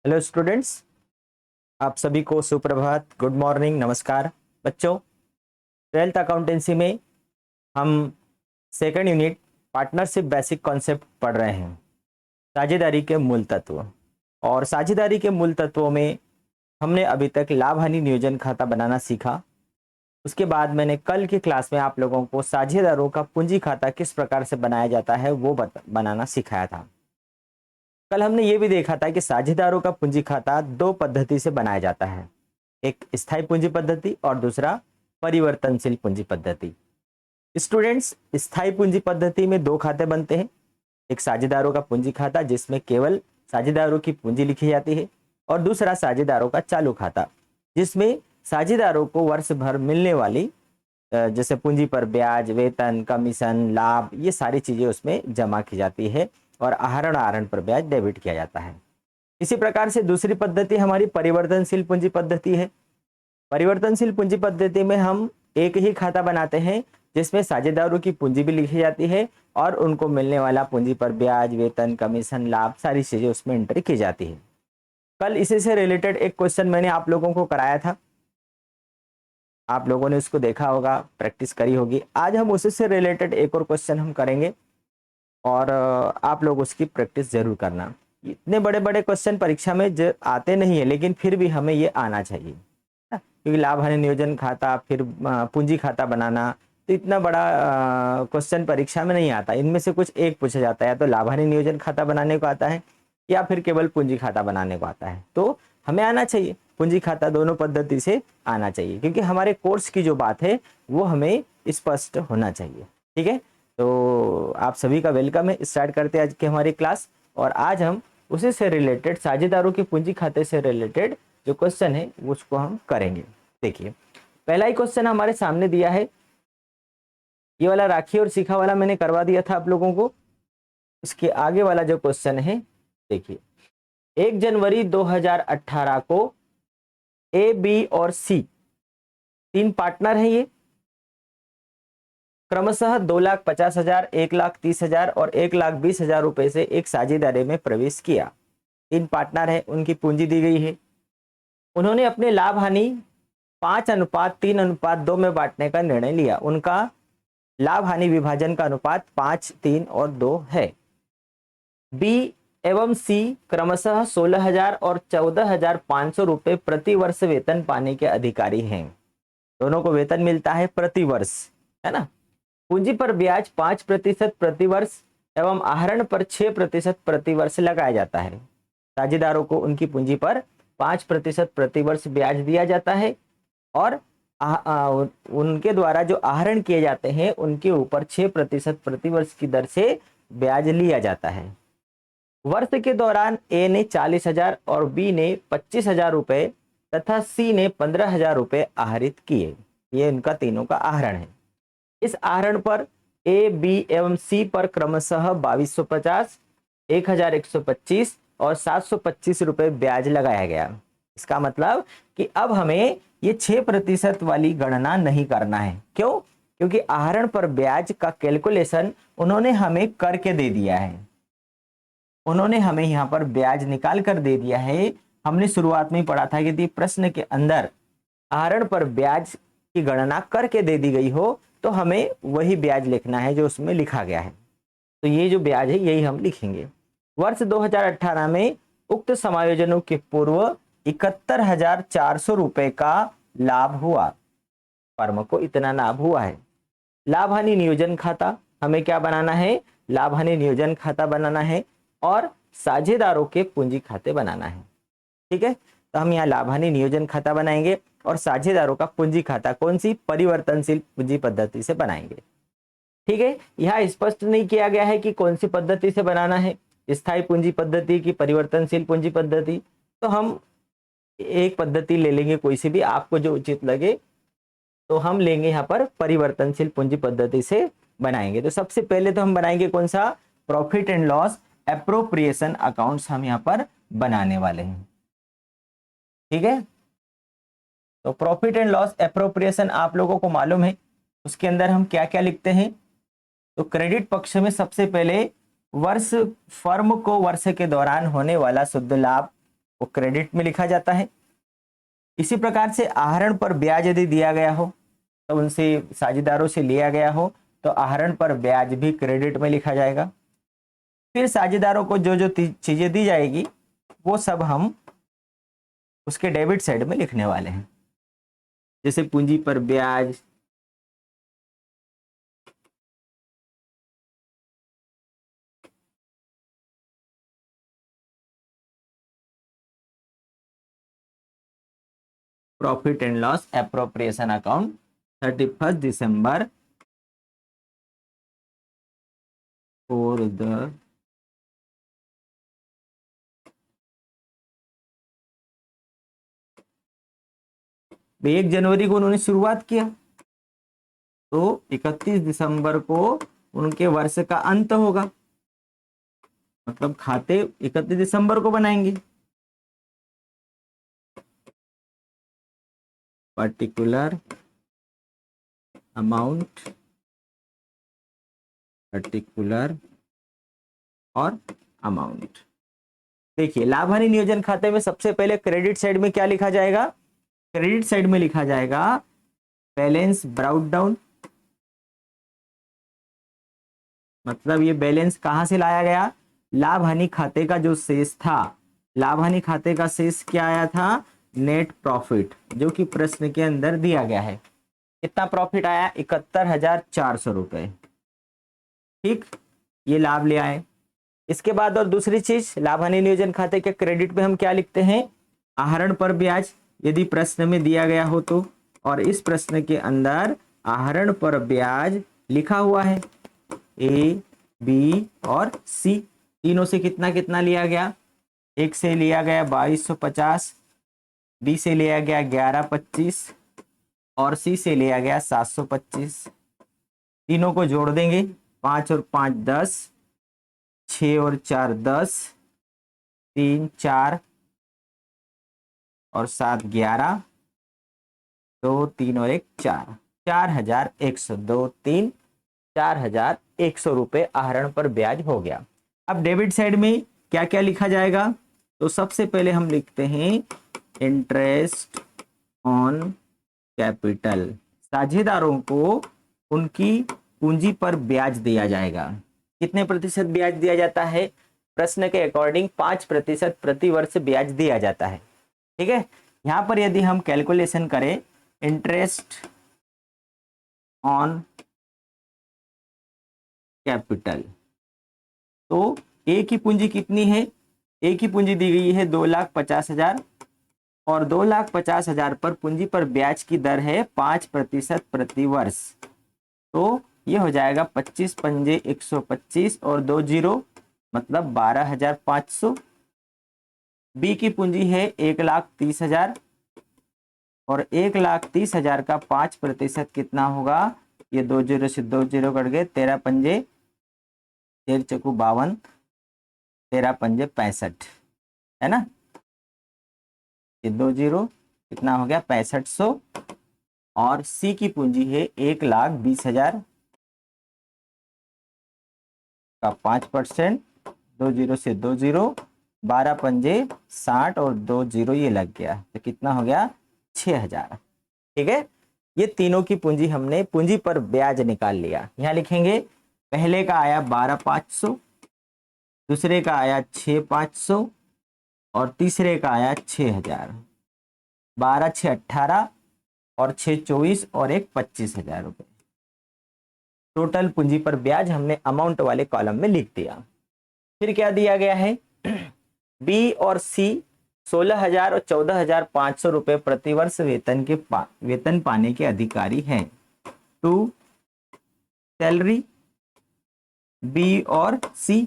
Hello students, आप सभी को सुप्रभात, गुड मॉर्निंग, नमस्कार। बच्चों, ट्वेल्थ अकाउंटेंसी में हम second unit partnership basic concept पढ़ रहे हैं, साझेदारी के मूल तत्व। और साझेदारी के मूल तत्वों में हमने अभी तक लाभ हानि नियोजन खाता बनाना सीखा। उसके बाद मैंने कल की क्लास में आप लोगों को साझेदारों का पूंजी खाता किस प्रकार से बनाया जाता है वो बनाना सिखाया था। कल हमने ये भी देखा था कि साझेदारों का पूंजी खाता दो पद्धति से बनाया जाता है, एक स्थायी पूंजी पद्धति और दूसरा परिवर्तनशील पूंजी पद्धति। स्टूडेंट्स, स्थायी पूंजी पद्धति में दो खाते बनते हैं, एक साझेदारों का पूंजी खाता जिसमें केवल साझेदारों की पूंजी लिखी जाती है, और दूसरा साझेदारों का चालू खाता जिसमें साझेदारों को वर्ष भर मिलने वाली जैसे पूंजी पर ब्याज, वेतन, कमीशन, लाभ, ये सारी चीजें उसमें जमा की जाती है और आहरण पर ब्याज डेबिट किया जाता है। इसी प्रकार से दूसरी पद्धति हमारी परिवर्तनशील पूंजी पद्धति है। परिवर्तनशील पूंजी पद्धति में हम एक ही खाता बनाते हैं जिसमें साझेदारों की पूंजी भी लिखी जाती है और उनको मिलने वाला पूंजी पर ब्याज, वेतन, कमीशन, लाभ, सारी चीजें उसमें एंट्री की जाती है। कल इसी से रिलेटेड एक क्वेश्चन मैंने आप लोगों को कराया था, आप लोगों ने उसको देखा होगा, प्रैक्टिस करी होगी। आज हम उसी से रिलेटेड एक और क्वेश्चन हम करेंगे और आप लोग उसकी प्रैक्टिस जरूर करना। इतने बड़े बड़े क्वेश्चन परीक्षा में आते नहीं है, लेकिन फिर भी हमें ये आना चाहिए, क्योंकि लाभ हानि नियोजन खाता, फिर पूंजी खाता बनाना, तो इतना बड़ा क्वेश्चन परीक्षा में नहीं आता। इनमें से कुछ एक पूछा जाता है, या तो लाभ हानि नियोजन खाता बनाने को आता है या फिर केवल पूंजी खाता बनाने को आता है। तो हमें आना चाहिए पूंजी खाता, दोनों पद्धति से आना चाहिए, क्योंकि हमारे कोर्स की जो बात है वो हमें स्पष्ट होना चाहिए। ठीक है, तो आप सभी का वेलकम है। स्टार्ट करते हैं आज की हमारी क्लास, और आज हम उसी से रिलेटेड साझेदारों की पूंजी खाते से रिलेटेड जो क्वेश्चन है उसको हम करेंगे। देखिए, पहला ही क्वेश्चन हमारे सामने दिया है, ये वाला राखी और शिखा वाला मैंने करवा दिया था आप लोगों को। उसके आगे वाला जो क्वेश्चन है, देखिए, 1 जनवरी 2018 को ए, बी और सी तीन पार्टनर हैं, ये क्रमशः 2,50,000, 1,30,000 और 1,20,000 रुपए से एक साझेदारी में प्रवेश किया। तीन पार्टनर है, उनकी पूंजी दी गई है। उन्होंने अपने लाभ हानि 5:3:2 में बांटने का निर्णय लिया। उनका लाभ हानि विभाजन का अनुपात 5, 3 और 2 है। बी एवं सी क्रमशः 16,000 और 14,500 रुपए प्रति वर्ष वेतन पाने के अधिकारी हैं। दोनों को वेतन मिलता है प्रति वर्ष, है ना। पूंजी पर ब्याज 5% प्रति वर्ष एवं आहरण पर 6% प्रति वर्ष लगाया जाता है। साझेदारों को उनकी पूंजी पर 5% प्रति वर्ष ब्याज दिया जाता है और उनके द्वारा जो आहरण किए जाते हैं उनके ऊपर 6% प्रति वर्ष की दर से ब्याज लिया जाता है। वर्ष के दौरान ए ने 40,000 और बी ने 25,000 रुपए तथा सी ने 15,000 रुपए आहरित किए। ये इनका तीनों का आहरण है। इस आहरण पर ए, बी एवं सी पर क्रमशः 2,250, 1,125 और 725 रुपए ब्याज लगाया गया। इसका मतलब कि अब हमें ये 6% वाली गणना नहीं करना है। क्यों? क्योंकि आहरण पर ब्याज का कैलकुलेशन उन्होंने हमें करके दे दिया है। उन्होंने हमें यहाँ पर ब्याज निकाल कर दे दिया है। हमने शुरुआत में ही पढ़ा था कि यदि प्रश्न के अंदर आहरण पर ब्याज की गणना करके दे दी गई हो तो हमें वही ब्याज लिखना है जो उसमें लिखा गया है। तो ये जो ब्याज है यही हम लिखेंगे। वर्ष 2018 में उक्त समायोजनों के पूर्व 71,400 रुपए का लाभ हुआ। फर्म को इतना लाभ हुआ है। लाभ हानि नियोजन खाता हमें क्या बनाना है? लाभ हानि नियोजन खाता बनाना है और साझेदारों के पूंजी खाते बनाना है। ठीक है, तो हम यहाँ लाभ हानि नियोजन खाता बनाएंगे और साझेदारों का पूंजी खाता कौन सी? परिवर्तनशील पूंजी पद्धति से बनाएंगे। ठीक है, यहाँ स्पष्ट नहीं किया गया है कि कौन सी पद्धति से बनाना है, स्थायी पूंजी पद्धति की परिवर्तनशील पूंजी पद्धति। तो हम एक पद्धति ले लेंगे, कोई सी भी आपको जो उचित लगे। तो हम लेंगे यहाँ पर परिवर्तनशील पूंजी पद्धति से बनाएंगे। तो सबसे पहले तो हम बनाएंगे कौन सा? Profit and loss appropriation accounts हम यहाँ पर बनाने वाले हैं। ठीक है, तो प्रॉफिट एंड लॉस एप्रोप्रिएशन आप लोगों को मालूम है, उसके अंदर हम क्या क्या लिखते हैं। तो क्रेडिट पक्ष में सबसे पहले वर्ष फर्म को वर्ष के दौरान होने वाला शुद्ध लाभ वो क्रेडिट में लिखा जाता है। इसी प्रकार से आहरण पर ब्याज यदि दिया गया हो, तो उनसे साझेदारों से लिया गया हो, तो आहरण पर ब्याज भी क्रेडिट में लिखा जाएगा। फिर साझेदारों को जो जो चीजें दी जाएगी वो सब हम उसके डेबिट साइड में लिखने वाले हैं, जैसे पूंजी पर ब्याज, profit and loss appropriation account 31 December for the भाई 1 जनवरी को उन्होंने शुरुआत किया, तो 31 दिसंबर को उनके वर्ष का अंत होगा, मतलब खाते 31 दिसंबर को बनाएंगे। पर्टिकुलर अमाउंट, पर्टिकुलर और अमाउंट। देखिए लाभ हानि नियोजन खाते में सबसे पहले क्रेडिट साइड में क्या लिखा जाएगा? क्रेडिट साइड में लिखा जाएगा बैलेंस ब्राउट डाउन, मतलब ये बैलेंस कहां से लाया गया? लाभ हानि खाते का जो शेष था, लाभ हानि खाते का शेष क्या आया था? नेट प्रॉफिट, जो कि प्रश्न के अंदर दिया गया है। कितना प्रॉफिट आया? 71,400 रुपए। ठीक, ये लाभ ले आए। इसके बाद और दूसरी चीज, लाभ हानि नियोजन खाते के क्रेडिट पे हम क्या लिखते हैं? आहरण पर ब्याज, यदि प्रश्न में दिया गया हो तो, और इस प्रश्न के अंदर आहरण पर ब्याज लिखा हुआ है। ए, बी और सी तीनों से कितना कितना लिया गया? एक से लिया गया 2250, बी से लिया गया 1125 और सी से लिया गया 725। तीनों को जोड़ देंगे, 5 और 5 10, 6 और 4 10, 3 4 और 7 11, 2 3 और 1 4, 4100, 2 3 4100 रुपए आहरण पर ब्याज हो गया। अब डेबिट साइड में क्या क्या लिखा जाएगा? तो सबसे पहले हम लिखते हैं इंटरेस्ट ऑन कैपिटल, साझेदारों को उनकी पूंजी पर ब्याज दिया जाएगा। कितने प्रतिशत ब्याज दिया जाता है? प्रश्न के अकॉर्डिंग 5% प्रति वर्ष ब्याज दिया जाता है। ठीक है, यहां पर यदि हम कैलकुलेशन करें इंटरेस्ट ऑन कैपिटल, तो ए की पूंजी कितनी है? ए की पूंजी दी गई है 2,50,000 और 2,50,000 पर पूंजी पर ब्याज की दर है 5% प्रति वर्ष। तो ये हो जाएगा 25 पंजे 125 और 2 जीरो मतलब 12,500। बी की पूंजी है 1,30,000 और 1,30,000 का 5% कितना होगा? ये 2 जीरो से 2 जीरो कट गए, 13 पंजे 13 चकू 52, 13 पंजे 65, है ना? ये 2 जीरो कितना हो गया? 6500। और सी की पूंजी है 1,20,000 का 5%, 2 जीरो से 2 जीरो, 12 पंजे 60 और 2 जीरो ये लग गया, तो कितना हो गया? 6,000। ठीक है, ये तीनों की पूंजी हमने पूंजी पर ब्याज निकाल लिया। यहां लिखेंगे पहले का आया 12,500, दूसरे का आया 6,500 और तीसरे का आया 6,000। 12 6 18 और 6 24 और 1 25,000 रुपए। टोटल पूंजी पर ब्याज हमने अमाउंट वाले कॉलम में लिख दिया। फिर क्या दिया गया है? बी और सी 16,000 और 14,500 रुपए प्रतिवर्ष वेतन पाने के अधिकारी हैं। टू सैलरी बी और सी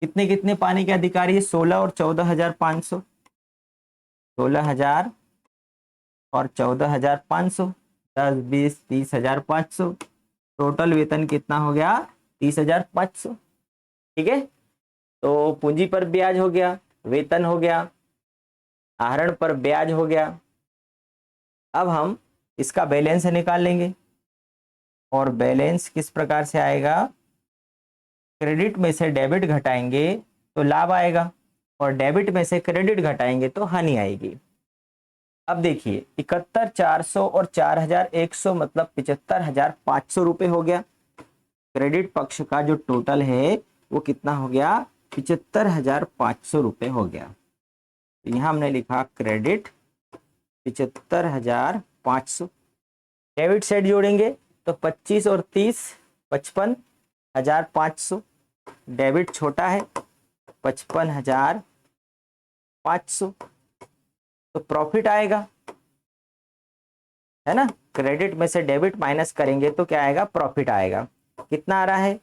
कितने कितने पाने के अधिकारी है? 16 और 14,500, 16,000 और 14,500, 10 20 30,500। टोटल वेतन कितना हो गया? 30,500। ठीक है, तो पूंजी पर ब्याज हो गया, वेतन हो गया, आहरण पर ब्याज हो गया। अब हम इसका बैलेंस निकाल लेंगे और बैलेंस किस प्रकार से आएगा? क्रेडिट में से डेबिट घटाएंगे तो लाभ आएगा। और डेबिट में से क्रेडिट घटाएंगे तो हानि आएगी। अब देखिए 71,400 और 4,100 मतलब 75,500 रुपये हो गया। क्रेडिट पक्ष का जो टोटल है वो कितना हो गया, 75,500 रुपये हो गया। तो यहाँ हमने लिखा क्रेडिट 75,500। डेबिट साइड जोड़ेंगे तो 25 और 30 55,500। डेबिट छोटा है 55,500, तो प्रॉफिट आएगा, है ना। क्रेडिट में से डेबिट माइनस करेंगे तो क्या आएगा, प्रॉफिट आएगा। कितना आ रहा है,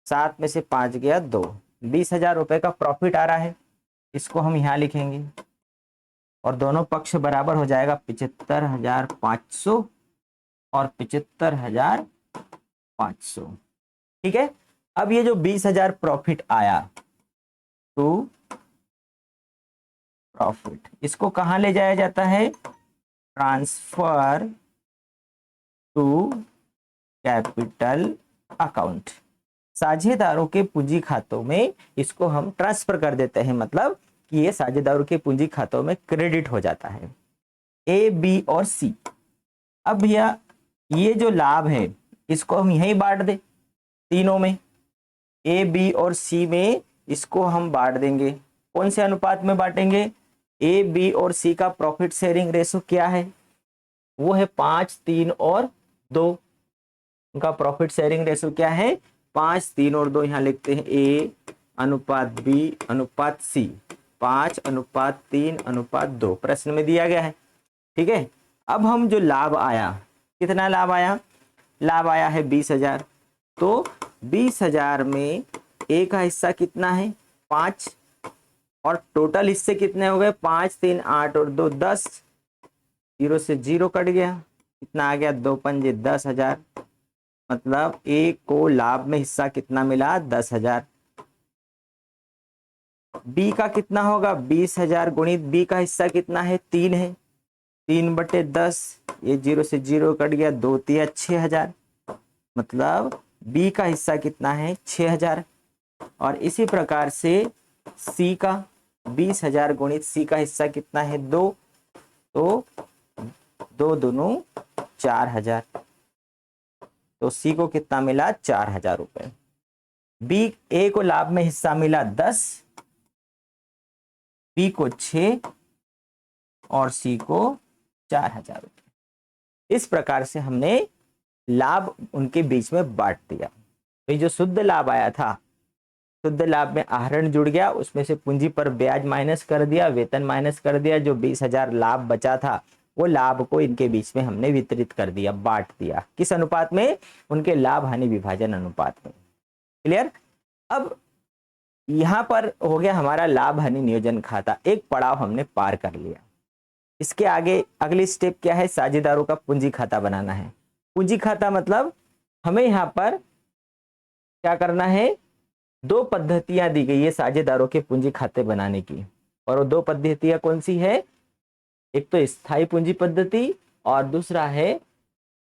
7 में से 5 गया 2, 20,000 रुपए का प्रॉफिट आ रहा है। इसको हम यहाँ लिखेंगे और दोनों पक्ष बराबर हो जाएगा 75,500 और 75,500। ठीक है। अब ये जो 20,000 प्रॉफिट आया तो प्रॉफिट, इसको कहाँ ले जाया जाता है, ट्रांसफर टू कैपिटल अकाउंट। साझेदारों के पूंजी खातों में इसको हम ट्रांसफर कर देते हैं, मतलब कि ये साझेदारों के पूंजी खातों में क्रेडिट हो जाता है। ए, बी और सी। अब भैया ये जो लाभ है इसको हम यहीं बांट दें तीनों में, ए, बी और सी में इसको हम बांट देंगे। कौन से अनुपात में बांटेंगे, ए, बी और सी का प्रॉफिट शेयरिंग रेशो क्या है, वो है 5, 3 और 2। उनका प्रॉफिट शेयरिंग रेशो क्या है, 5, 3 और 2। यहाँ लिखते हैं ए अनुपात बी अनुपात सी, 5:3:2 प्रश्न में दिया गया है। ठीक है। अब हम जो लाभ आया, कितना लाभ आया, लाभ आया है 20,000। तो 20,000 में ए का हिस्सा कितना है, 5, और टोटल हिस्से कितने हो गए, 5, 3, 8 और 2 10। 0 से 0 कट गया, कितना आ गया, 2 पंजे 10,000। मतलब ए को लाभ में हिस्सा कितना मिला, 10,000। बी का कितना होगा, 20,000 गुणित बी का हिस्सा कितना है, 3 है, 3/10। ये 0 से 0 कट गया, 2 तिया 6,000। मतलब बी का हिस्सा कितना है, 6,000। और इसी प्रकार से सी का 20,000 गुणित सी का हिस्सा कितना है, 2, तो 2 दूनों 4,000। तो सी को कितना मिला, 4,000 रुपए। बी, ए को लाभ में हिस्सा मिला 10, बी को 6 और सी को 4,000 रुपए। इस प्रकार से हमने लाभ उनके बीच में बांट दिया। तो ये जो शुद्ध लाभ आया था, शुद्ध लाभ में आहरण जुड़ गया, उसमें से पूंजी पर ब्याज माइनस कर दिया, वेतन माइनस कर दिया, जो 20,000 लाभ बचा था वो लाभ को इनके बीच में हमने वितरित कर दिया, बांट दिया। किस अनुपात में, उनके लाभ हानि विभाजन अनुपात में। क्लियर। अब यहां पर हो गया हमारा लाभ हानि नियोजन खाता, एक पड़ाव हमने पार कर लिया। इसके आगे अगली स्टेप क्या है, साझेदारों का पूंजी खाता बनाना है। पूंजी खाता मतलब हमें यहाँ पर क्या करना है, 2 पद्धतियां दी गई है साझेदारों के पूंजी खाते बनाने की। और वो 2 पद्धतियां कौन सी है, एक तो स्थायी पूंजी पद्धति और दूसरा है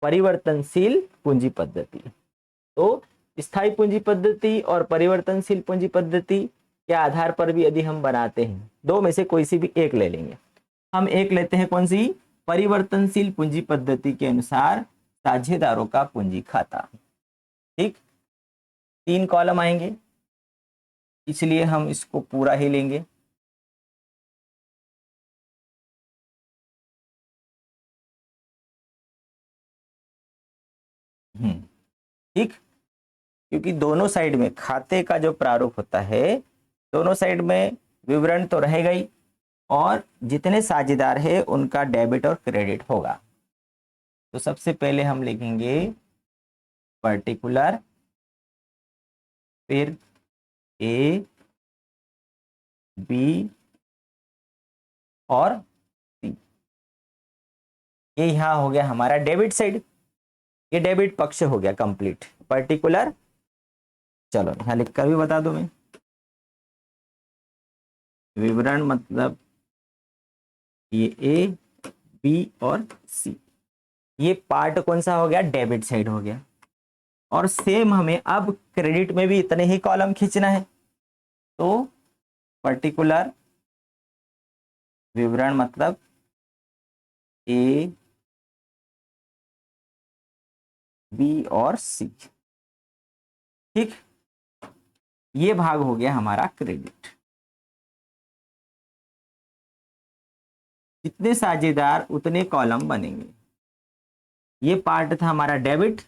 परिवर्तनशील पूंजी पद्धति। तो स्थायी पूंजी पद्धति और परिवर्तनशील पूंजी पद्धति के आधार पर भी यदि हम बनाते हैं, 2 में से कोई सी भी एक ले लेंगे। हम एक लेते हैं, कौन सी, परिवर्तनशील पूंजी पद्धति के अनुसार साझेदारों का पूंजी खाता। ठीक, 3 कॉलम आएंगे, इसलिए हम इसको पूरा ही लेंगे। ठीक, क्योंकि दोनों साइड में खाते का जो प्रारूप होता है, दोनों साइड में विवरण तो रहेगा ही, और जितने साझेदार है उनका डेबिट और क्रेडिट होगा। तो सबसे पहले हम लिखेंगे पर्टिकुलर, फिर ए, बी और सी। ये यहां हो गया हमारा डेबिट साइड, ये डेबिट पक्ष हो गया कंप्लीट। पर्टिकुलर, चलो यहां लिखकर भी बता दो मैं, विवरण मतलब ये ए, बी और सी, ये पार्ट कौन सा हो गया, डेबिट साइड हो गया। और सेम हमें अब क्रेडिट में भी इतने ही कॉलम खींचना है। तो पर्टिकुलर विवरण मतलब ए, बी और सी। ठीक, ये भाग हो गया हमारा क्रेडिट। जितने साझेदार उतने कॉलम बनेंगे। ये पार्ट था हमारा डेबिट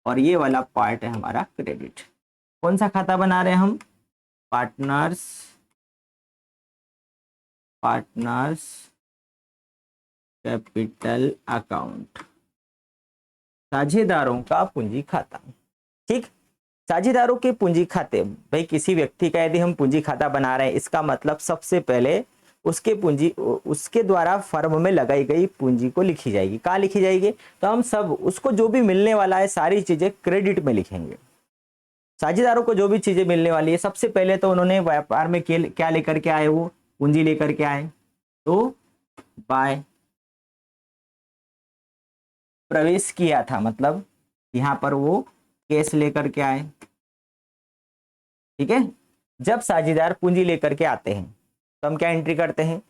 और ये वाला पार्ट है हमारा क्रेडिट। कौन सा खाता बना रहे हैं हम? पार्टनर्स कैपिटल अकाउंट, साझेदारों का पूंजी खाता। ठीक, साझेदारों के पूंजी खाते, भाई किसी व्यक्ति का यदि हम पूंजी खाता बना रहे हैं, इसका मतलब सबसे पहले उसके द्वारा फर्म में लगाई गई पूंजी को लिखी जाएगी। कहाँ लिखी जाएगी? तो हम सब उसको जो भी मिलने वाला है सारी चीजें क्रेडिट में लिखेंगे। साझेदारों को जो भी चीजें मिलने वाली है, सबसे पहले तो उन्होंने व्यापार में क्या लेकर के आए? वो पूंजी लेकर के आए, तो बाय प्रवेश किया था, मतलब यहां पर वो कैश लेकर के आए। ठीक है, जब साझेदार पूंजी लेकर के आते हैं तो हम क्या एंट्री करते हैं?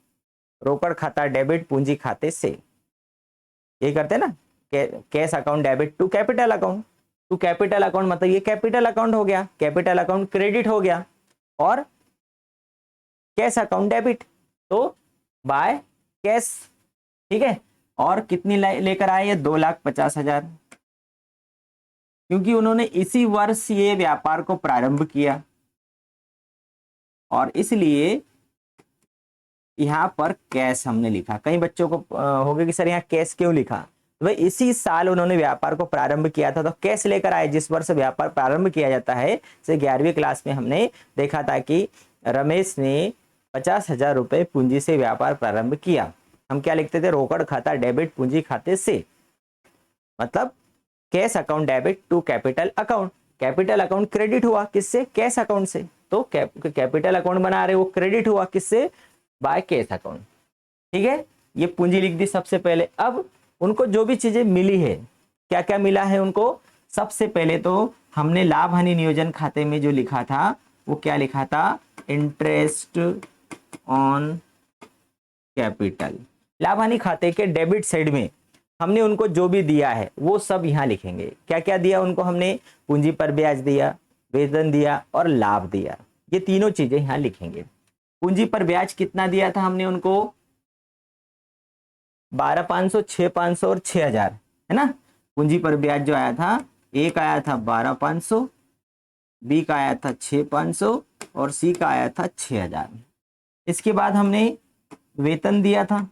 रोकड़ खाता डेबिट पूंजी खाते से, ये करते हैं ना, cash account debit to capital account. To capital account मतलब ये कैपिटल अकाउंट हो गया, कैपिटल अकाउंट क्रेडिट हो गया, और कैश अकाउंट डेबिट, तो बाय कैश। ठीक है, और कितनी लेकर आए? ये 2,50,000, क्योंकि उन्होंने इसी वर्ष ये व्यापार को प्रारंभ किया और इसलिए यहाँ पर कैश हमने लिखा। कई बच्चों को हो गया कि सर यहाँ कैश क्यों लिखा? तो भाई इसी साल उन्होंने व्यापार को प्रारंभ किया था, तो कैश लेकर आए। जिस वर्ष व्यापार प्रारंभ किया जाता है, जैसे 11वीं क्लास में हमने देखा था कि रमेश ने 50,000 रुपए पूंजी से व्यापार प्रारंभ किया। हम क्या लिखते थे? रोकड़ खाता डेबिट पूंजी खाते से, मतलब cash account debit to capital account. Capital account credit हुआ किससे? कैश अकाउंट से, तो कैपिटल अकाउंट बना रहे, वो क्रेडिट हुआ किससे? By cash account. ठीक है, ये पूंजी लिख दी सबसे पहले। अब उनको जो भी चीजें मिली है, क्या क्या मिला है उनको? सबसे पहले तो हमने लाभ हानि नियोजन खाते में जो लिखा था, वो क्या लिखा था? Interest on capital. लाभ हानि खाते के डेबिट साइड में हमने उनको जो भी दिया है वो सब यहाँ लिखेंगे। क्या क्या दिया उनको हमने? पूंजी पर ब्याज दिया, वेतन दिया और लाभ दिया, ये तीनों चीजें यहाँ लिखेंगे। पूंजी पर ब्याज कितना दिया था हमने उनको? 12,500, 6,500 और 6,000, है ना। पूंजी पर ब्याज जो आया था, एक आया था 12,500, बी का आया था 6,500 और सी का आया था 6,000। इसके बाद हमने वेतन दिया था।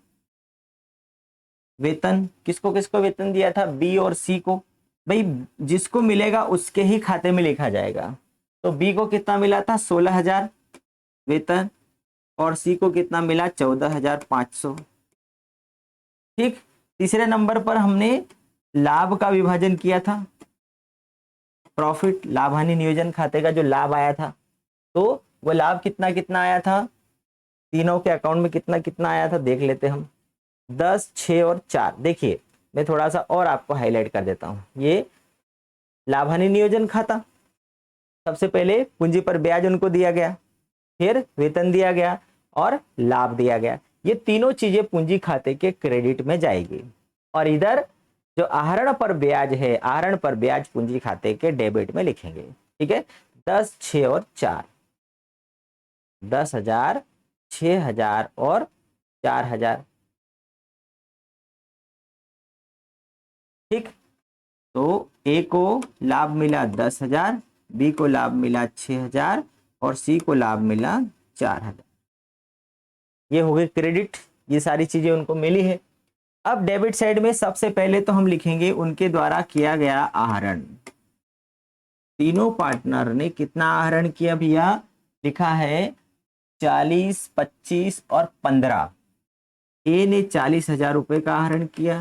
वेतन किसको किसको वेतन दिया था? बी और सी को। भाई जिसको मिलेगा उसके ही खाते में लिखा जाएगा। तो बी को कितना मिला था? 16,000 वेतन, और सी को कितना मिला? 14,500। ठीक, तीसरे नंबर पर हमने लाभ का विभाजन किया था। प्रॉफिट, लाभ हानि नियोजन खाते का जो लाभ आया था, तो वो लाभ कितना कितना आया था? तीनों के अकाउंट में कितना कितना आया था देख लेते हम। 10, 6 और 4। देखिए मैं थोड़ा सा और आपको हाईलाइट कर देता हूं। ये लाभ हानि नियोजन खाता, सबसे पहले पूंजी पर ब्याज उनको दिया गया, फिर वेतन दिया गया और लाभ दिया गया। ये तीनों चीजें पूंजी खाते के क्रेडिट में जाएगी। और इधर जो आहरण पर ब्याज है, आहरण पर ब्याज पूंजी खाते के डेबिट में लिखेंगे। ठीक है, 10, 6 और 4, 10,000, 6,000 और 4,000। ठीक, तो ए को लाभ मिला 10,000, बी को लाभ मिला 6,000 और सी को लाभ मिला 4,000। ये हो गए क्रेडिट, ये सारी चीजें उनको मिली है। अब डेबिट साइड में सबसे पहले तो हम लिखेंगे उनके द्वारा किया गया आहरण। तीनों पार्टनर ने कितना आहरण किया भैया? लिखा है 40, 25 और 15। ए ने 40,000 रुपए का आहरण किया,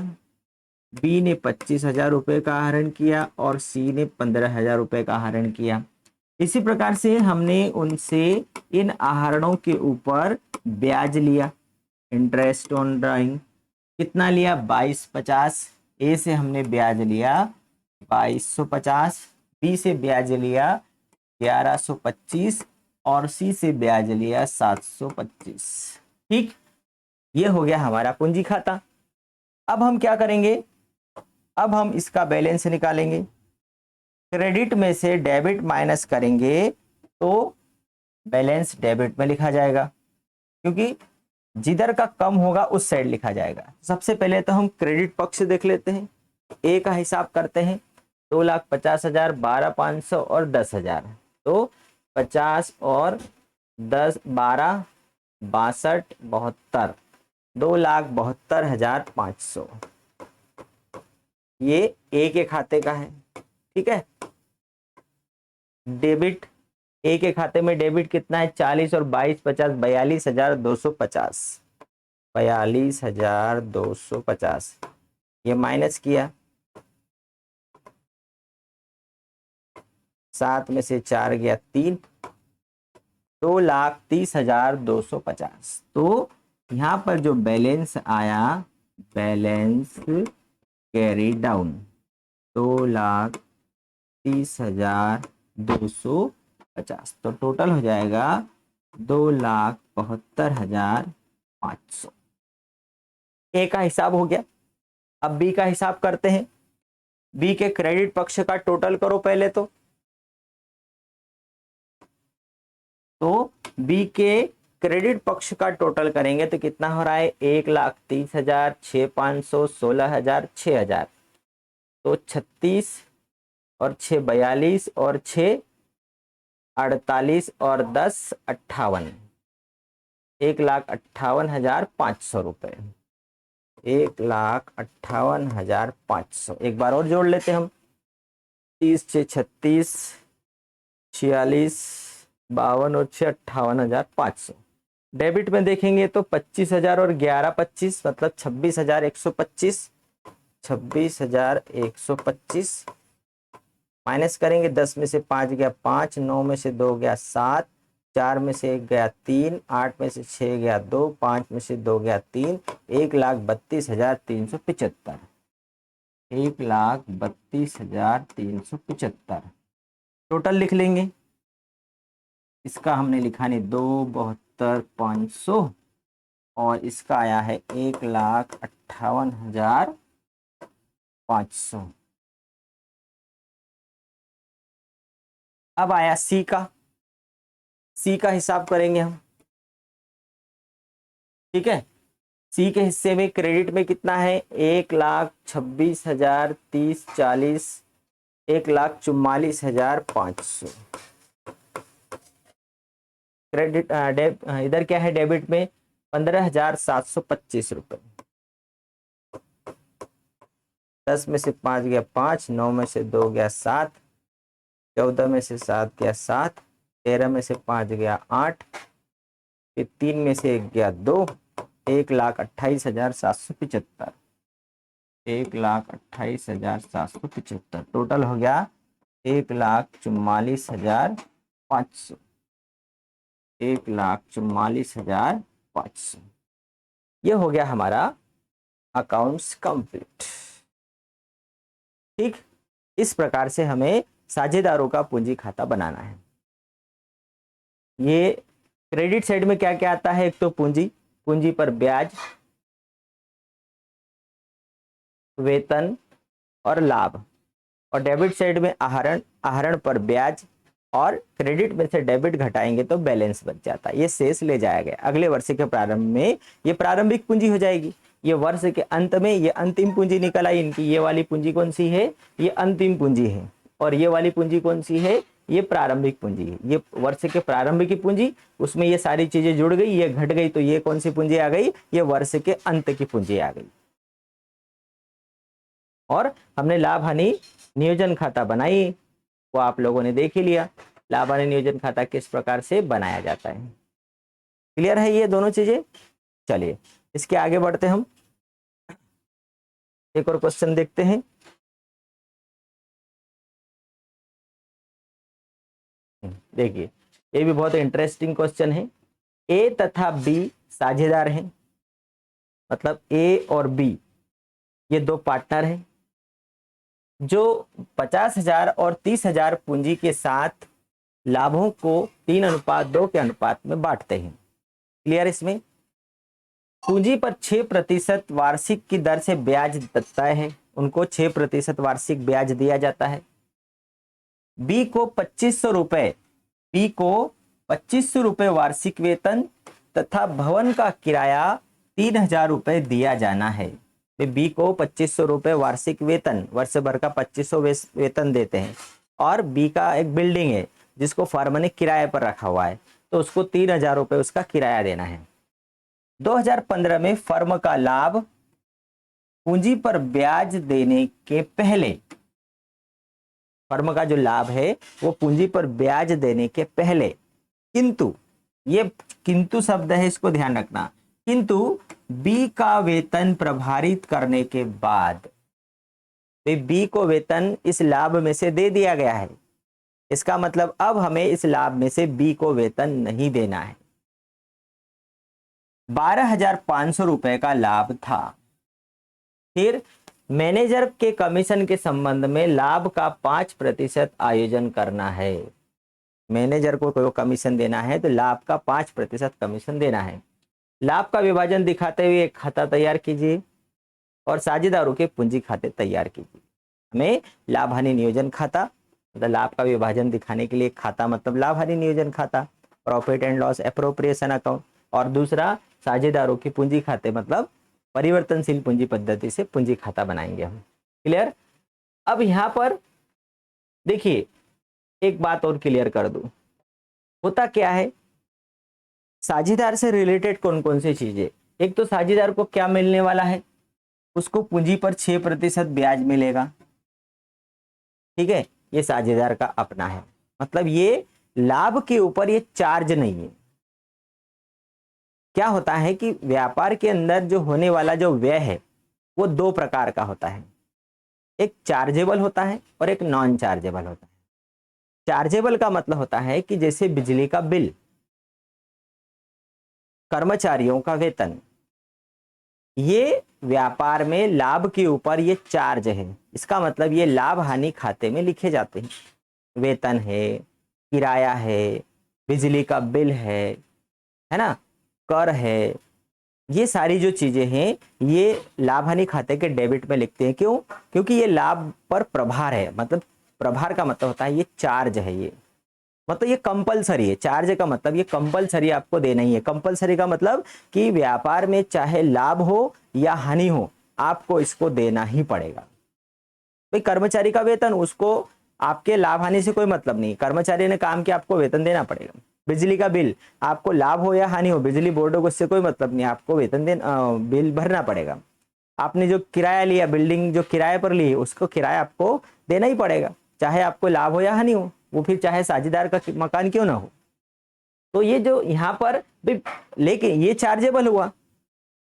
बी ने 25,000 रुपए का आहरण किया और सी ने 15,000 रुपए का आहरण किया। इसी प्रकार से हमने उनसे इन आहरणों के ऊपर ब्याज लिया, इंटरेस्ट ऑन ड्राइंग। कितना लिया? 2250। ए से हमने ब्याज लिया 2250, बी से ब्याज लिया 1125 और सी से ब्याज लिया 725। ठीक, ये हो गया हमारा पूंजी खाता। अब हम क्या करेंगे, अब हम इसका बैलेंस निकालेंगे। क्रेडिट में से डेबिट माइनस करेंगे तो बैलेंस डेबिट में लिखा जाएगा, क्योंकि जिधर का कम होगा उस साइड लिखा जाएगा। सबसे पहले तो हम क्रेडिट पक्ष देख लेते हैं। ए का हिसाब करते हैं, 2,50,000, 12,500 और 10,000। तो 50 और 10, 12, 62, 72, 2,72,500 ये ए के खाते का है। ठीक है, डेबिट, ए के खाते में डेबिट कितना है, 40 और 22, 50, 42,250, 42,250। ये माइनस किया, 7 में से 4 गया 3, 2,30,250। तो यहाँ पर जो बैलेंस आया, बैलेंस कैरी डाउन 2,30,250। तो टोटल हो जाएगा 2,72,500। ए का हिसाब हो गया। अब बी का हिसाब करते हैं। बी के क्रेडिट पक्ष का टोटल करो पहले तो बी के क्रेडिट पक्ष का टोटल करेंगे तो कितना हो रहा है, 1,30,000, 6,500, 16,000, 6,000। तो 36 और 6 42 और 6 48 और 10 58, 1,58,500 रुपए। 1,58,500। एक बार और जोड़ लेते हम, 30 6 36, 46, 52 और 6 58,500। डेबिट में देखेंगे तो 25,000 और 11 25 मतलब 26,125, 26,125 माइनस करेंगे। 10 में से 5 गया 5, 9 में से 2 गया 7, 4 में से 1 गया 3, 8 में से 6 गया 2, 5 में से 2 गया 3, 1,32,375, 1,32,375 टोटल लिख लेंगे। इसका हमने लिखा नहीं, 2,72,500 और इसका आया है 1,58,500। अब आया सी का। सी का हिसाब करेंगे हम। ठीक है, सी के हिस्से में क्रेडिट में कितना है, 1,26,000, 30, 40, 1,44,500। क्रेडिट इधर क्या है, डेबिट में 15,725 रुपए। 10 में से 5 गया 5, 9 में से 2 गया 7, 14 में से 7 गया 7, 13 में से 5 गया 8, फिर 3 में से 1 गया 2, 1,28,775, 1,28,775 टोटल हो गया 1,44,500, 1,44,500। ये हो गया हमारा अकाउंट्स कंप्लीट। ठीक, इस प्रकार से हमें साझेदारों का पूंजी खाता बनाना है। ये क्रेडिट साइड में क्या क्या आता है, एक तो पूंजी, पूंजी पर ब्याज, वेतन और लाभ। और डेबिट साइड में आहरण, आहरण पर ब्याज, और क्रेडिट में से डेबिट घटाएंगे तो बैलेंस बच जाता है। ये शेष ले जाया गया अगले वर्ष के प्रारंभ में, ये प्रारंभिक पूंजी हो जाएगी। ये वर्ष के अंत में ये अंतिम पूंजी निकल आई इनकी। ये वाली पूंजी कौन सी है, ये अंतिम पूंजी है। और ये वाली पूंजी कौन सी है, ये प्रारंभिक पूंजी है। ये वर्ष के प्रारंभ की पूंजी, उसमें ये सारी चीजें जुड़ गई, ये घट गई, तो ये कौन सी पूंजी आ गई, ये वर्ष के अंत की पूंजी आ गई। और हमने लाभ हानि नियोजन खाता बनाई, वो आप लोगों ने देख ही लिया। लाभ हानि नियोजन खाता किस प्रकार से बनाया जाता है। क्लियर है ये दोनों चीजें। चलिए इसके आगे बढ़ते हम, एक और क्वेश्चन देखते हैं। देखिए ये भी बहुत इंटरेस्टिंग क्वेश्चन है। ए तथा बी साझेदार हैं, मतलब ए और बी ये दो पार्टनर हैं जो 50,000 और 30,000 पूंजी के साथ लाभों को 3:2 के अनुपात में बांटते हैं। क्लियर? इसमें पूंजी पर 6% वार्षिक की दर से ब्याज तय है, उनको 6% वार्षिक ब्याज दिया जाता है। बी को 2500 रुपए, बी को 2500 रुपए वार्षिक वेतन तथा भवन का किराया 3000 रुपए दिया जाना है। तो बी को 2500 रुपए वार्षिक वेतन, वर्ष भर का 2500 वेतन देते हैं, और बी का एक बिल्डिंग है जिसको फर्म ने किराए पर रखा हुआ है, तो उसको 3000 रुपए उसका किराया देना है। 2015 में फर्म का लाभ पूंजी पर ब्याज देने के पहले, फर्म का जो लाभ है वो पूंजी पर ब्याज देने के पहले, किंतु, ये किंतु शब्द है, इसको ध्यान रखना, किंतु बी का वेतन प्रभारित करने के बाद, बी को वेतन इस लाभ में से दे दिया गया है, इसका मतलब अब हमें इस लाभ में से बी को वेतन नहीं देना है। 12,500 रुपए का लाभ था। फिर मैनेजर के कमीशन के संबंध में लाभ का 5% आयोजन करना है। मैनेजर को कोई कमीशन देना है तो लाभ का 5% कमीशन देना है। लाभ का विभाजन दिखाते हुए एक खाता तैयार कीजिए और साझेदारों के पूंजी खाते तैयार कीजिए। हमें लाभ हानि नियोजन खाता, मतलब लाभ का विभाजन दिखाने के लिए खाता मतलब लाभ हानि नियोजन खाता, profit and loss appropriation account, और दूसरा साझेदारों की पूंजी खाते मतलब परिवर्तनशील पूंजी पद्धति से पूंजी खाता बनाएंगे हम। क्लियर? अब यहां पर देखिए एक बात और क्लियर कर दूं, होता क्या है, साझेदार से रिलेटेड कौन कौन सी चीजें, एक तो साझेदार को क्या मिलने वाला है, उसको पूंजी पर 6% ब्याज मिलेगा। ठीक है, ये साझेदार का अपना है, मतलब ये लाभ के ऊपर ये चार्ज नहीं है। क्या होता है कि व्यापार के अंदर जो होने वाला जो व्यय है वो दो प्रकार का होता है, एक चार्जेबल होता है और एक नॉन चार्जेबल होता है। चार्जेबल का मतलब होता है कि जैसे बिजली का बिल, कर्मचारियों का वेतन, ये व्यापार में लाभ के ऊपर ये चार्ज है, इसका मतलब ये लाभ हानि खाते में लिखे जाते हैं। वेतन है, किराया है, बिजली का बिल है ना, कर है, ये सारी जो चीजें हैं ये लाभ हानि खाते के डेबिट में लिखते हैं। क्यों? क्योंकि ये लाभ पर प्रभार है, मतलब प्रभार का मतलब होता है ये चार्ज है, ये मतलब ये कंपलसरी है। चार्ज का मतलब ये कंपलसरी आपको देना ही है। कंपलसरी का मतलब कि व्यापार में चाहे लाभ हो या हानि हो आपको इसको देना ही पड़ेगा। भाई कर्मचारी का वेतन, उसको आपके लाभ हानि से कोई मतलब नहीं, कर्मचारी ने काम किया आपको वेतन देना पड़ेगा। बिजली का बिल, आपको लाभ हो या हानि हो, बिजली बोर्ड को उससे कोई मतलब नहीं, आपको वेतन बिल भरना पड़ेगा। आपने जो किराया लिया, बिल्डिंग जो किराए पर ली, उसको किराया आपको देना ही पड़ेगा, चाहे आपको लाभ हो या हानि हो, वो फिर चाहे साझेदार का मकान क्यों ना हो। तो ये जो यहाँ पर, लेकिन ये चार्जेबल हुआ,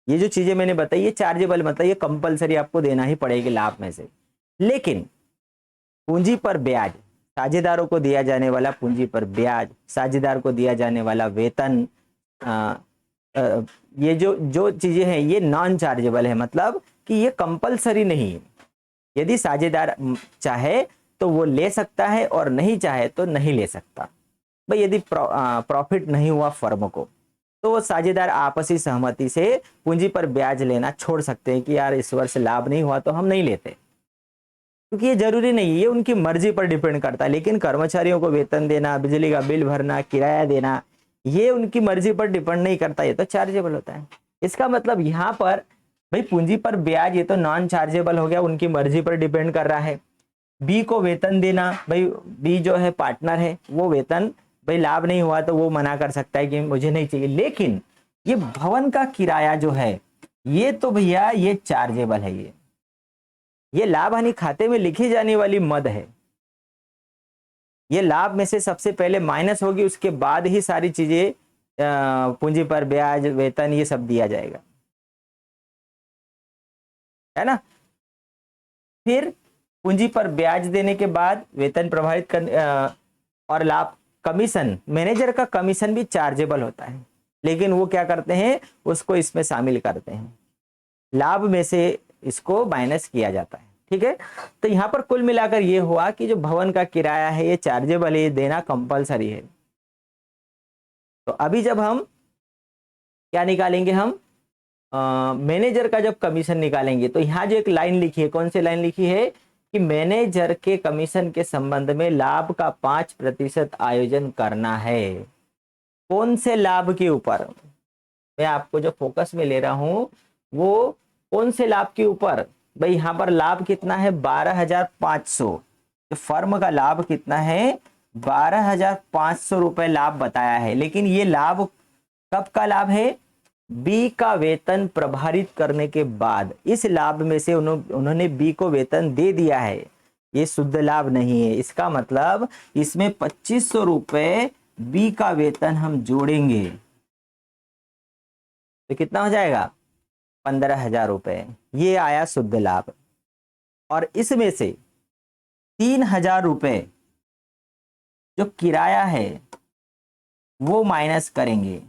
ये जो चीजें मैंने बताई ये चार्जेबल, मतलब ये कंपलसरी आपको देना ही पड़ेगी लाभ में से। लेकिन पूंजी पर ब्याज, साझेदारों को दिया जाने वाला पूंजी पर ब्याज, साझेदार को दिया जाने वाला वेतन, ये जो चीजें हैं ये नॉन चार्जेबल है, मतलब कि ये कंपलसरी नहीं है। यदि साझेदार चाहे तो वो ले सकता है और नहीं चाहे तो नहीं ले सकता। भाई यदि प्रॉफिट नहीं हुआ फर्म को तो वो साझेदार आपसी सहमति से पूंजी पर ब्याज लेना छोड़ सकते हैं कि यार इस वर्ष लाभ नहीं हुआ तो हम नहीं लेते, क्योंकि ये जरूरी नहीं है, ये उनकी मर्जी पर डिपेंड करता है। लेकिन कर्मचारियों को वेतन देना, बिजली का बिल भरना, किराया देना, ये उनकी मर्जी पर डिपेंड नहीं करता, ये तो चार्जेबल होता है। इसका मतलब यहाँ पर भाई पूंजी पर ब्याज ये तो नॉन चार्जेबल हो गया, उनकी मर्जी पर डिपेंड कर रहा है। बी को वेतन देना, भाई बी जो है पार्टनर है, वो वेतन भाई लाभ नहीं हुआ तो वो मना कर सकता है कि मुझे नहीं चाहिए। लेकिन ये भवन का किराया जो है ये तो भैया ये चार्जेबल है, ये लाभ हानि खाते में लिखी जाने वाली मद है। ये लाभ में से सबसे पहले माइनस होगी, उसके बाद ही सारी चीजें पूंजी पर ब्याज, वेतन, ये सब दिया जाएगा, है ना। फिर पूंजी पर ब्याज देने के बाद वेतन प्रभावित कर और लाभ, कमीशन, मैनेजर का कमीशन भी चार्जेबल होता है, लेकिन वो क्या करते हैं उसको इसमें शामिल करते हैं, लाभ में से इसको माइनस किया जाता है। ठीक है। तो यहाँ पर कुल मिलाकर ये हुआ कि जो भवन का किराया है ये चार्जेबल है, ये देना कंपलसरी है। तो अभी जब हम क्या निकालेंगे, हम मैनेजर का जब कमीशन निकालेंगे, तो यहाँ जो एक लाइन लिखी है, कौन सी लाइन लिखी है कि मैनेजर के कमीशन के संबंध में लाभ का 5% आयोजन करना है। कौन से लाभ के ऊपर? मैं आपको जो फोकस में ले रहा हूं वो कौन से लाभ के ऊपर? भाई यहाँ पर लाभ कितना है? 12,500। तो फर्म का लाभ कितना है? 12,500 रुपए लाभ बताया है। लेकिन ये लाभ कब का लाभ है? बी का वेतन प्रभारित करने के बाद। इस लाभ में से उन्होंने बी को वेतन दे दिया है, ये शुद्ध लाभ नहीं है। इसका मतलब इसमें 2500 रुपए बी का वेतन हम जोड़ेंगे तो कितना हो जाएगा? 15,000 रुपए। ये आया शुद्ध लाभ। और इसमें से 3,000 रुपए जो किराया है वो माइनस करेंगे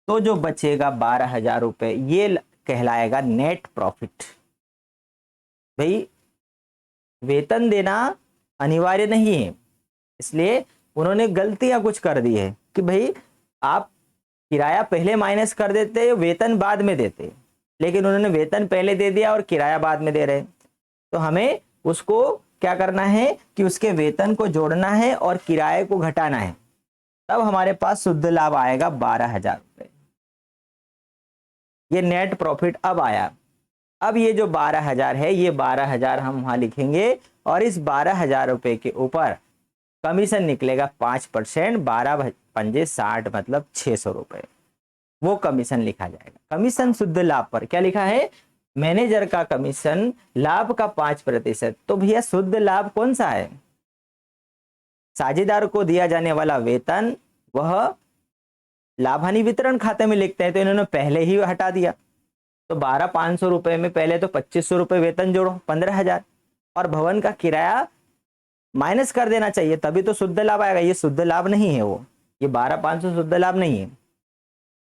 तो जो बचेगा 12,000 रुपए, ये कहलाएगा नेट प्रॉफिट। भाई वेतन देना अनिवार्य नहीं है, इसलिए उन्होंने गलतियां कुछ कर दी है कि भाई आप किराया पहले माइनस कर देते, वेतन बाद में देते, लेकिन उन्होंने वेतन पहले दे दिया और किराया बाद में दे रहे। तो हमें उसको क्या करना है कि उसके वेतन को जोड़ना है और किराए को घटाना है, तब हमारे पास शुद्ध लाभ आएगा 12,000 रुपए। ये नेट प्रॉफिट अब आया। अब ये जो 12,000 है, ये 12,000 हम वहां लिखेंगे और इस 12,000 रुपए के ऊपर कमीशन निकलेगा 5%। 12 पंजे 60 मतलब 600 रुपए, वो कमीशन लिखा जाएगा। कमीशन शुद्ध लाभ पर क्या लिखा है? मैनेजर का कमीशन लाभ का 5%। तो भैया शुद्ध लाभ कौन सा है? साझेदार को दिया जाने वाला वेतन, वह लाभ हानि वितरण खाते में लिखते हैं, तो इन्होंने पहले ही हटा दिया। तो 12,500 रुपए में पहले तो 2,500 रुपए वेतन जोड़ो, 15,000, और भवन का किराया माइनस कर देना चाहिए, तभी तो शुद्ध लाभ आएगा। ये शुद्ध लाभ नहीं है, वो ये 12,500 शुद्ध लाभ नहीं है,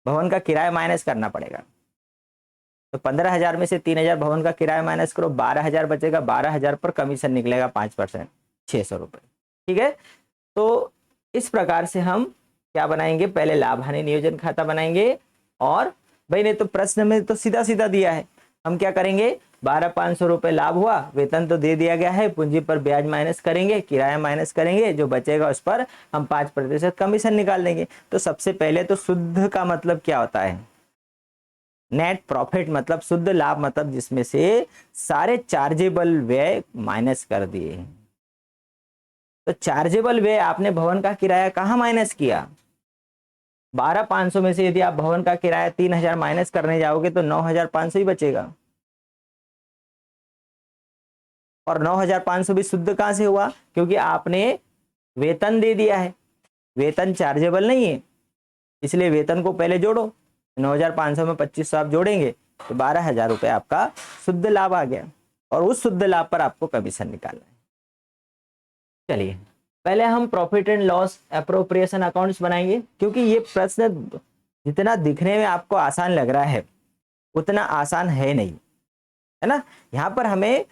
भवन का किराया माइनस करना पड़ेगा। तो 15,000 में से 3,000 भवन का किराया माइनस करो, 12,000 बचेगा। 12,000 पर कमीशन निकलेगा 5%, 600 रुपए। ठीक है। तो इस प्रकार से हम क्या बनाएंगे? पहले लाभ हानि नियोजन खाता बनाएंगे, और भाई ने तो प्रश्न में तो सीधा सीधा दिया है, हम क्या करेंगे? 12,500 रुपए लाभ हुआ, वेतन तो दे दिया गया है, पूंजी पर ब्याज माइनस करेंगे, किराया माइनस करेंगे, जो बचेगा उस पर हम 5% कमीशन निकाल देंगे। तो सबसे पहले तो शुद्ध का मतलब क्या होता है? नेट प्रॉफिट मतलब शुद्ध लाभ, मतलब जिसमें से सारे चार्जेबल व्यय माइनस कर दिए हैं। तो चार्जेबल व्यय आपने भवन का किराया कहाँ माइनस किया? 12,500 में से यदि आप भवन का किराया 3,000 माइनस करने जाओगे तो 9,500 ही बचेगा। और 9,500 भी शुद्ध कहां से हुआ? क्योंकि आपने वेतन दे दिया है, वेतन चार्जेबल नहीं है, इसलिए वेतन को पहले जोड़ो। 9,500 में 2,500 आप जोड़ेंगे तो 12,000 रुपए आपका शुद्ध लाभ आ गया, और उस शुद्ध लाभ पर आपको कमीशन निकालना है। चलिए पहले हम profit and loss appropriation accounts बनाएंगे, क्योंकि ये प्रश्न जितना दिखने में आपको आसान लग रहा है उतना आसान है नहीं, है ना। यहाँ पर हमें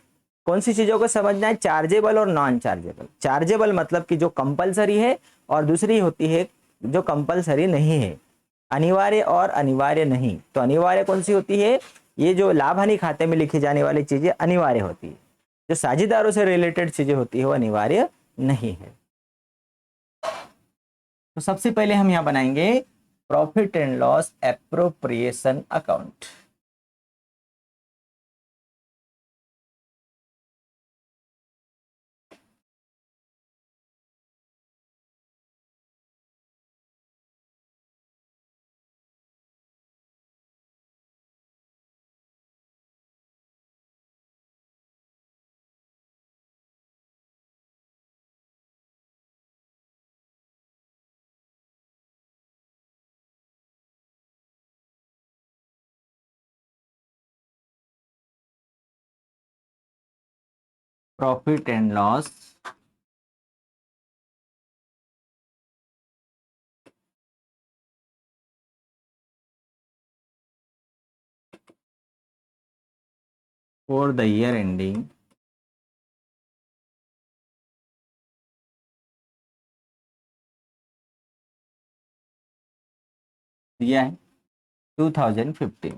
कौन सी चीजों को समझना है? चार्जेबल और नॉन चार्जेबल। चार्जेबल मतलब कि जो कंपलसरी है, और दूसरी होती है जो कंपलसरी नहीं है, अनिवार्य और अनिवार्य नहीं। तो अनिवार्य कौन सी होती है? ये जो लाभ हानि खाते में लिखी जाने वाली चीजें अनिवार्य होती है, जो साझेदारों से रिलेटेड चीजें होती है वो अनिवार्य नहीं है। तो सबसे पहले हम यहाँ बनाएंगे profit and loss appropriation account. Profit and loss for the year ending दिया है 2015,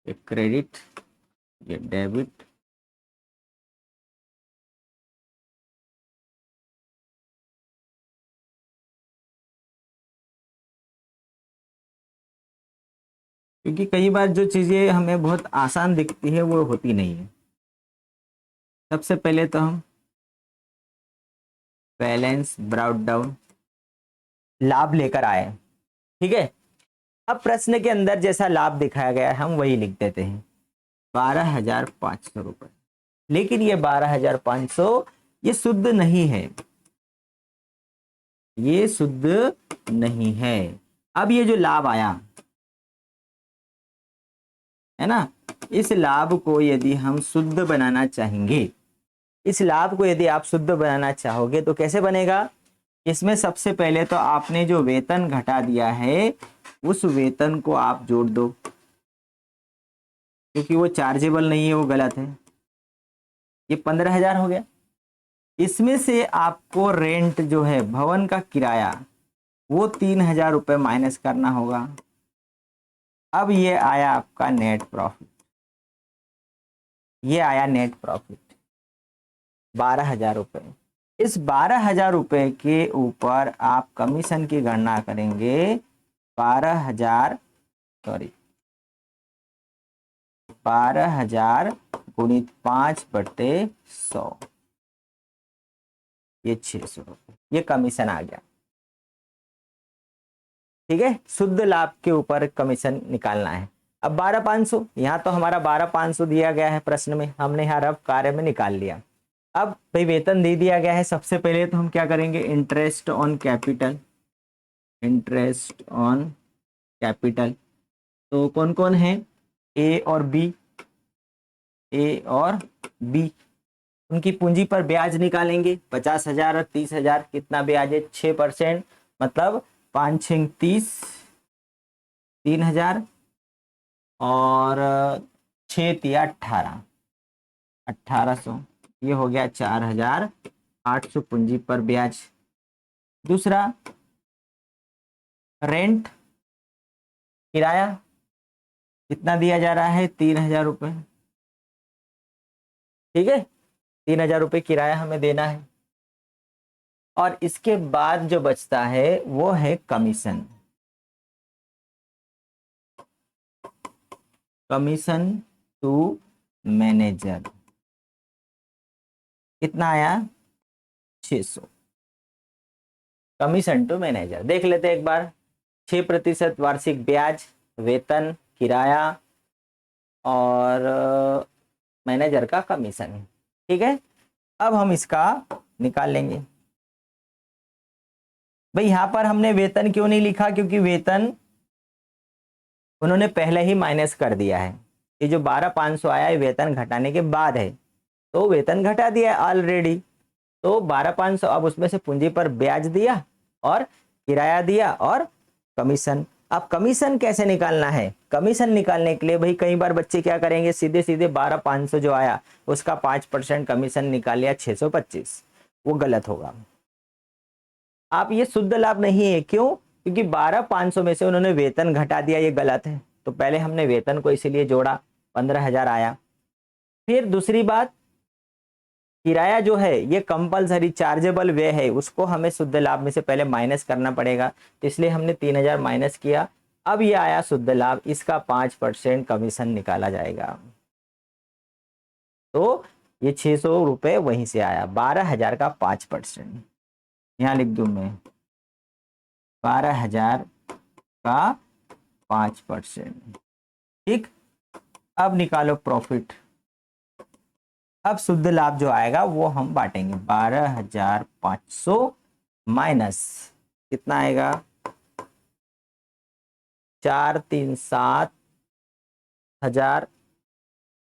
ये क्रेडिट, ये डेबिट, क्योंकि कई बार जो चीजें हमें बहुत आसान दिखती है वो होती नहीं है। सबसे पहले तो हम बैलेंस ब्राउट डाउन, लाभ लेकर आए, ठीक है। अब प्रश्न के अंदर जैसा लाभ दिखाया गया है हम वही लिख देते हैं, 12,500 रुपए। लेकिन ये 12,500 ये शुद्ध नहीं है, ये शुद्ध नहीं है। अब ये जो लाभ आया है ना, इस लाभ को यदि हम शुद्ध बनाना चाहेंगे, इस लाभ को यदि आप शुद्ध बनाना चाहोगे तो कैसे बनेगा? इसमें सबसे पहले तो आपने जो वेतन घटा दिया है उस वेतन को आप जोड़ दो, क्योंकि वो चार्जेबल नहीं है, वो गलत है। ये 15,000 हो गया। इसमें से आपको रेंट जो है, भवन का किराया, वो 3,000 रुपये माइनस करना होगा। अब ये आया आपका नेट प्रॉफिट, ये आया नेट प्रॉफिट 12,000 रुपये। इस 12,000 रुपये के ऊपर आप कमीशन की गणना करेंगे, 12,000 गुणित 5/100, ये 600 रुपये, ये कमीशन आ गया। ठीक है, शुद्ध लाभ के ऊपर कमीशन निकालना है। अब 12,500, यहाँ तो हमारा 12,500 दिया गया है प्रश्न में, हमने यहाँ रफ कार्य में निकाल लिया। अब भाई वेतन दे दिया गया है, सबसे पहले तो हम क्या करेंगे, interest on capital, interest on capital. तो कौन कौन है, ए और बी, ए और बी, उनकी पूंजी पर ब्याज निकालेंगे। 50,000 और 30,000, कितना ब्याज है, 6%, मतलब 5 6 30, 3,000 और 6 तिया 18, 1,800, ये हो गया 4,800 पूंजी पर ब्याज। दूसरा रेंट, किराया कितना दिया जा रहा है, 3,000 रुपये, ठीक है, 3,000 रुपये किराया हमें देना है। और इसके बाद जो बचता है वो है कमीशन, कमीशन टू मैनेजर, कितना आया, 600। कमीशन टू मैनेजर देख लेते हैं एक बार, 6% वार्षिक ब्याज, वेतन, किराया और मैनेजर का कमीशन, ठीक है। अब हम इसका निकाल लेंगे। भाई यहाँ पर हमने वेतन क्यों नहीं लिखा, क्योंकि वेतन उन्होंने पहले ही माइनस कर दिया है। ये जो 12,500 आया है वेतन घटाने के बाद है, तो वेतन घटा दिया है ऑलरेडी। तो 12,500, अब उसमें से पूंजी पर ब्याज दिया और किराया दिया और कमीशन। अब कमीशन कैसे निकालना है, कमीशन निकालने के लिए भाई कई बार बच्चे क्या करेंगे, सीधे सीधे 12,500 जो आया उसका 5% कमीशन निकाल लिया, 625, वो गलत होगा। आप ये शुद्ध लाभ नहीं है, क्यों, क्योंकि 12,500 में से उन्होंने वेतन घटा दिया, ये गलत है। तो पहले हमने वेतन को इसीलिए जोड़ा, 15,000 आया। फिर दूसरी बात, किराया जो है ये कंपलसरी चार्जेबल व्यय है, उसको हमें शुद्ध लाभ में से पहले माइनस करना पड़ेगा, तो इसलिए हमने 3,000 माइनस किया। अब ये आया शुद्ध लाभ, इसका 5% कमीशन निकाला जाएगा। तो ये 600 रुपये वहीं से आया, 12,000 का 5%, यहाँ लिख दूं मैं, 12,000 का 5%, ठीक। अब निकालो प्रॉफिट। अब शुद्ध लाभ जो आएगा वो हम बांटेंगे, 12,500 माइनस कितना आएगा, 4 3 7 हजार,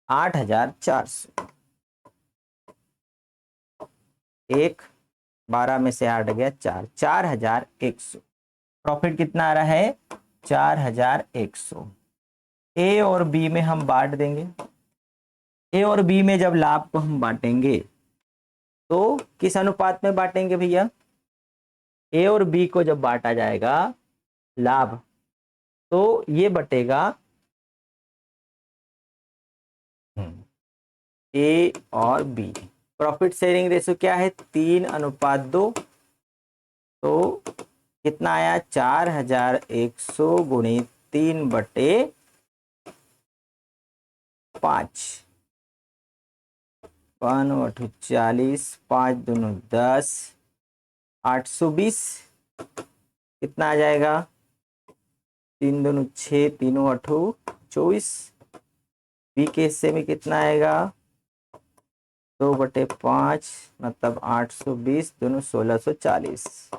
8,400, एक 12 में से 8 गया 4, 4,100। प्रॉफिट कितना आ रहा है, 4,100। ए और बी में हम बांट देंगे। ए और बी में जब लाभ को हम बांटेंगे तो किस अनुपात में बांटेंगे भैया, ए और बी को जब बांटा जाएगा लाभ, तो ये बटेगा ए और बी। प्रॉफिट शेयरिंग रेशियो क्या है? 3:2। तो कितना आया? 4100 गुणे 3/5। 5/40, 5×2 = 10, 820। कितना आ जाएगा? 3×2 = 6, 3×8 = 24। बी के हिस्से में कितना आएगा? 2/5 मतलब 820, दोनों 1640।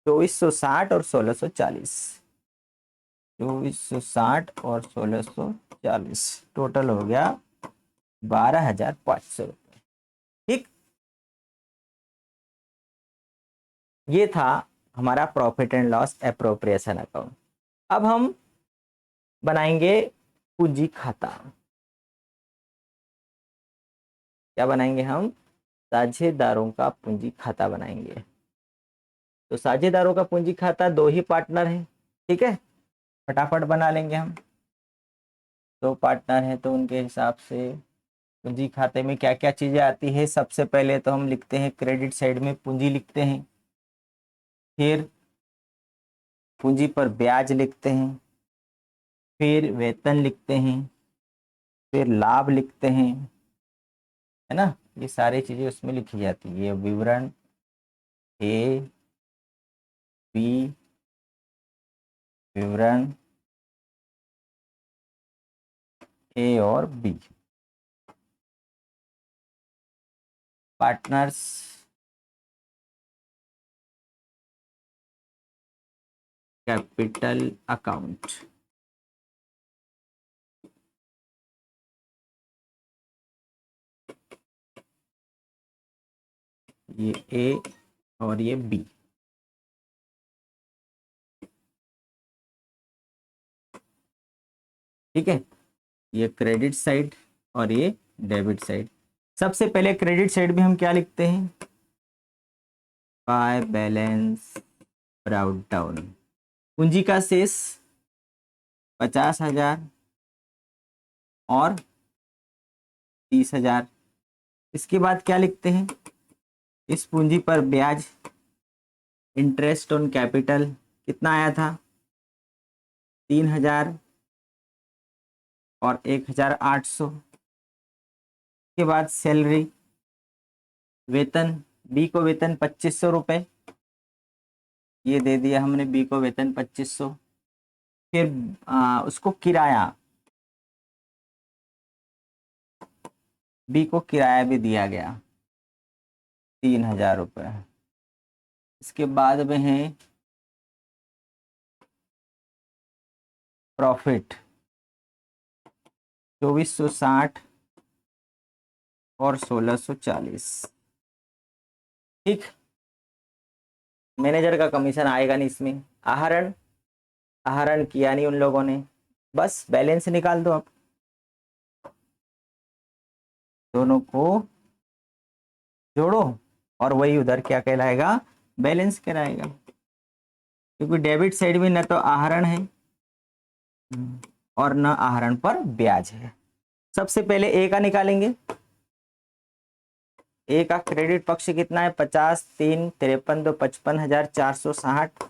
2460 और 1640, 2460 और 1640, टोटल हो गया 12,500 रुपये। ठीक, ये था हमारा profit and loss appropriation account. अब हम बनाएंगे पूंजी खाता। क्या बनाएंगे हम? साझेदारों का पूंजी खाता बनाएंगे। तो साझेदारों का पूंजी खाता, 2 ही पार्टनर हैं, ठीक है, फटाफट बना लेंगे हम। 2 पार्टनर हैं तो उनके हिसाब से पूंजी खाते में क्या क्या चीजें आती है। सबसे पहले तो हम लिखते हैं क्रेडिट साइड में पूंजी लिखते हैं, फिर पूंजी पर ब्याज लिखते हैं, फिर वेतन लिखते हैं, फिर लाभ लिखते हैं, है ना। ये सारी चीजें उसमें लिखी जाती है। ये विवरण ए बी, विवरण ए और बी। पार्टनर्स कैपिटल अकाउंट, ये ए और ये बी। ठीक है, ये क्रेडिट साइड और ये डेबिट साइड। सबसे पहले क्रेडिट साइड में हम क्या लिखते हैं? By balance brought down. पूंजी का शेष 50,000 और 30,000। इसके बाद क्या लिखते हैं? इस पूंजी पर ब्याज, इंटरेस्ट ऑन कैपिटल कितना आया था? 3,000 और 1,800। के बाद सैलरी, वेतन, बी को वेतन 2,500 रुपये, ये दे दिया हमने बी को वेतन 2,500। फिर उसको किराया, बी को किराया भी दिया गया 3,000 रुपये। इसके बाद में है प्रॉफिट, 2,460 और 1,640। ठीक, मैनेजर का कमीशन आएगा नहीं इसमें। आहरण, आहरण किया नहीं उन लोगों ने, बस बैलेंस निकाल दो आप, दोनों को जोड़ो और वही उधर क्या कहलाएगा? बैलेंस कहलाएगा। क्योंकि डेबिट साइड में न तो आहरण है और न आहरण पर ब्याज है। सबसे पहले ए का निकालेंगे। ए का क्रेडिट पक्ष कितना है? 50, 3, 53, 2, 55,460।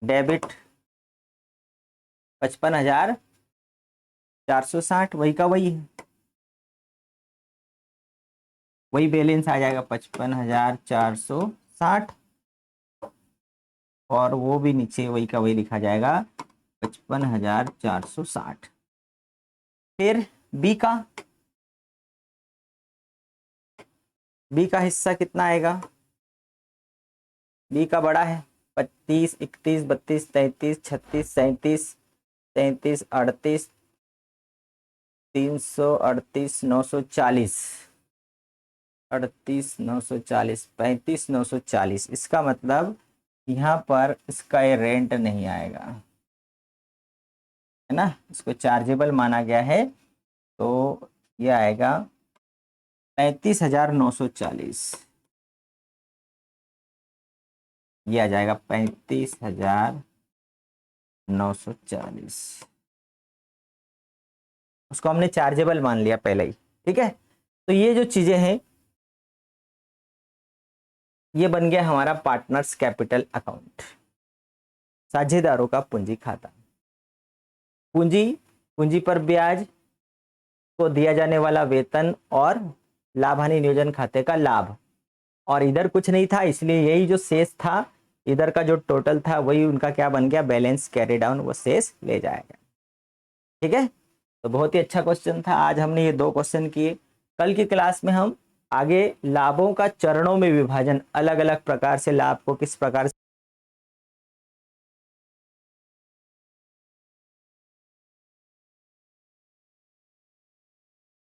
डेबिट 55,460, वही का वही है, वही बैलेंस आ जाएगा 55,460। और वो भी नीचे वही का वही लिखा जाएगा 55,460। फिर बी का, बी का हिस्सा कितना आएगा? बी का बड़ा है, 25, 31, 32, 33, 36, 37, 33, 38, 338, 940, 38, 940, 35, 940। इसका मतलब यहाँ पर इसका ये रेंट नहीं आएगा, है ना, इसको चार्जेबल माना गया है। तो ये आएगा 35,940, ये आ जाएगा 35,940। उसको हमने चार्जेबल मान लिया पहले ही, ठीक है। तो ये जो चीजें हैं, ये बन गया हमारा पार्टनर्स कैपिटल अकाउंट, साझेदारों का पूंजी खाता। पूंजी, पूंजी पर ब्याज, को दिया जाने वाला वेतन और लाभ हानि नियोजन खाते का लाभ। और इधर कुछ नहीं था, इसलिए यही जो शेष था, इधर का जो टोटल था वही उनका क्या बन गया, बैलेंस कैरी डाउन, वो शेष ले जाएगा। ठीक है, तो बहुत ही अच्छा क्वेश्चन था। आज हमने ये 2 क्वेश्चन किए। कल की क्लास में हम आगे लाभों का चरणों में विभाजन, अलग अलग प्रकार से लाभ को किस प्रकार